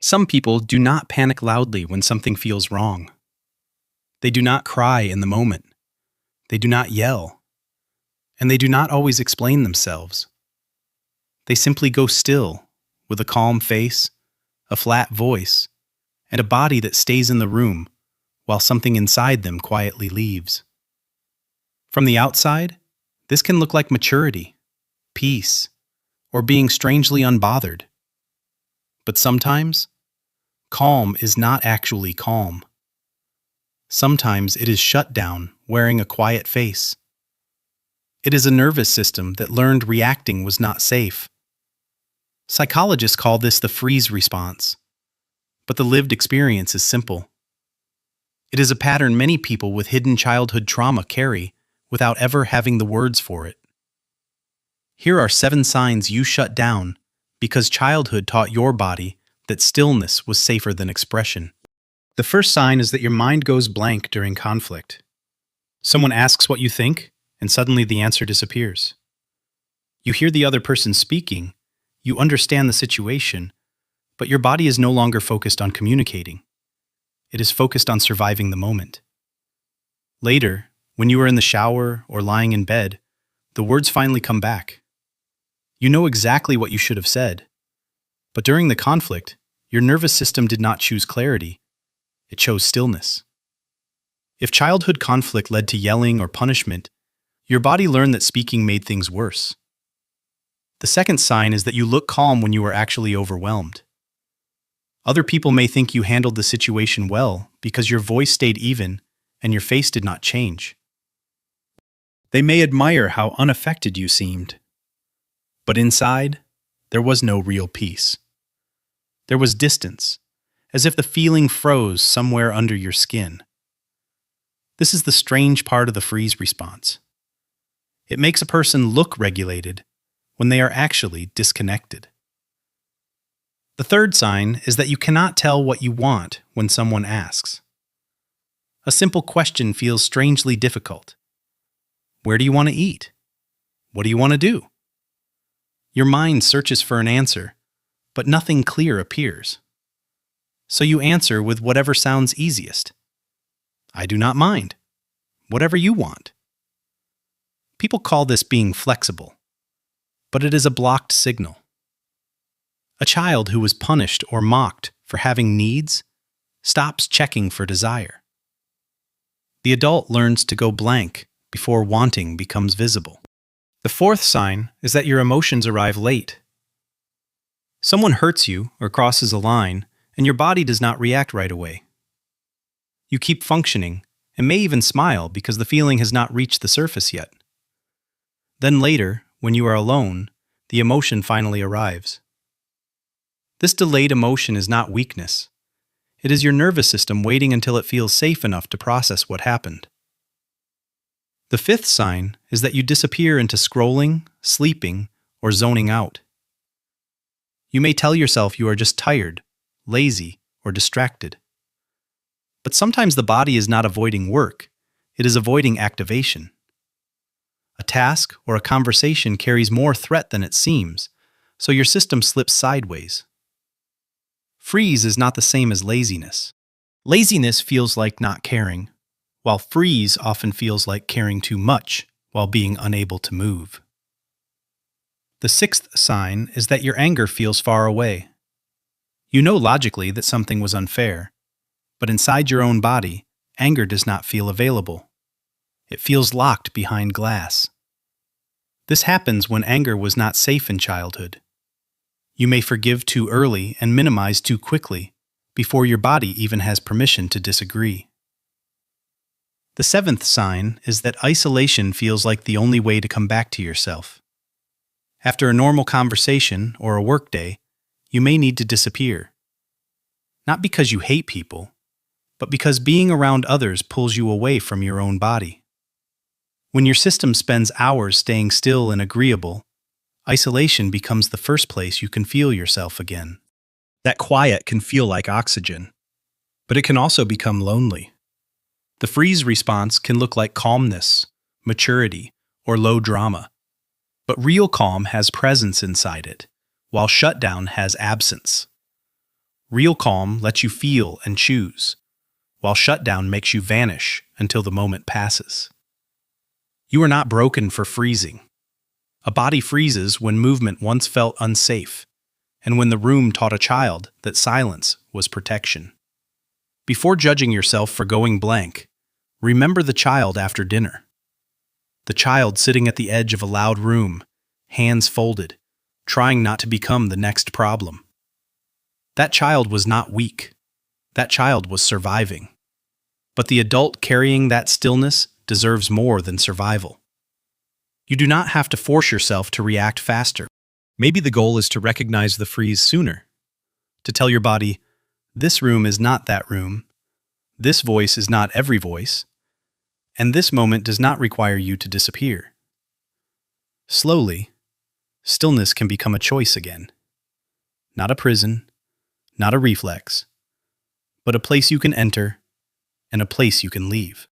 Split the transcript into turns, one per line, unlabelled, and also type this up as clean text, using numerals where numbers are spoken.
Some people do not panic loudly when something feels wrong. They do not cry in the moment. They do not yell. And they do not always explain themselves. They simply go still, with a calm face, a flat voice, and a body that stays in the room while something inside them quietly leaves. From the outside, this can look like maturity, peace, or being strangely unbothered. But sometimes, calm is not actually calm. Sometimes it is shut down, wearing a quiet face. It is a nervous system that learned reacting was not safe. Psychologists call this the freeze response, but the lived experience is simple. It is a pattern many people with hidden childhood trauma carry without ever having the words for it. Here are 7 signs you shut down because childhood taught your body that stillness was safer than expression. The first sign is that your mind goes blank during conflict. Someone asks what you think, and suddenly the answer disappears. You hear the other person speaking, you understand the situation, but your body is no longer focused on communicating. It is focused on surviving the moment. Later, when you are in the shower or lying in bed, the words finally come back. You know exactly what you should have said. But during the conflict, your nervous system did not choose clarity. It chose stillness. If childhood conflict led to yelling or punishment, your body learned that speaking made things worse. The second sign is that you look calm when you are actually overwhelmed. Other people may think you handled the situation well because your voice stayed even and your face did not change. They may admire how unaffected you seemed. But inside, there was no real peace. There was distance, as if the feeling froze somewhere under your skin. This is the strange part of the freeze response. It makes a person look regulated when they are actually disconnected. The third sign is that you cannot tell what you want when someone asks. A simple question feels strangely difficult. Where do you want to eat? What do you want to do? Your mind searches for an answer, but nothing clear appears. So you answer with whatever sounds easiest. I do not mind. Whatever you want. People call this being flexible, but it is a blocked signal. A child who was punished or mocked for having needs stops checking for desire. The adult learns to go blank before wanting becomes visible. The fourth sign is that your emotions arrive late. Someone hurts you or crosses a line, and your body does not react right away. You keep functioning and may even smile because the feeling has not reached the surface yet. Then later, when you are alone, the emotion finally arrives. This delayed emotion is not weakness. It is your nervous system waiting until it feels safe enough to process what happened. The fifth sign is that you disappear into scrolling, sleeping, or zoning out. You may tell yourself you are just tired, lazy, or distracted. But sometimes the body is not avoiding work, it is avoiding activation. A task or a conversation carries more threat than it seems, so your system slips sideways. Freeze is not the same as laziness. Laziness feels like not caring, while freeze often feels like caring too much while being unable to move. The sixth sign is that your anger feels far away. You know logically that something was unfair, but inside your own body, anger does not feel available. It feels locked behind glass. This happens when anger was not safe in childhood. You may forgive too early and minimize too quickly, before your body even has permission to disagree. The seventh sign is that isolation feels like the only way to come back to yourself. After a normal conversation or a workday, you may need to disappear. Not because you hate people, but because being around others pulls you away from your own body. When your system spends hours staying still and agreeable, isolation becomes the first place you can feel yourself again. That quiet can feel like oxygen, but it can also become lonely. The freeze response can look like calmness, maturity, or low drama. But real calm has presence inside it, while shutdown has absence. Real calm lets you feel and choose, while shutdown makes you vanish until the moment passes. You are not broken for freezing. A body freezes when movement once felt unsafe, and when the room taught a child that silence was protection. Before judging yourself for going blank, remember the child after dinner. The child sitting at the edge of a loud room, hands folded, trying not to become the next problem. That child was not weak. That child was surviving. But the adult carrying that stillness deserves more than survival. You do not have to force yourself to react faster. Maybe the goal is to recognize the freeze sooner. To tell your body, this room is not that room. This voice is not every voice. And this moment does not require you to disappear. Slowly, stillness can become a choice again. Not a prison, not a reflex, but a place you can enter and a place you can leave.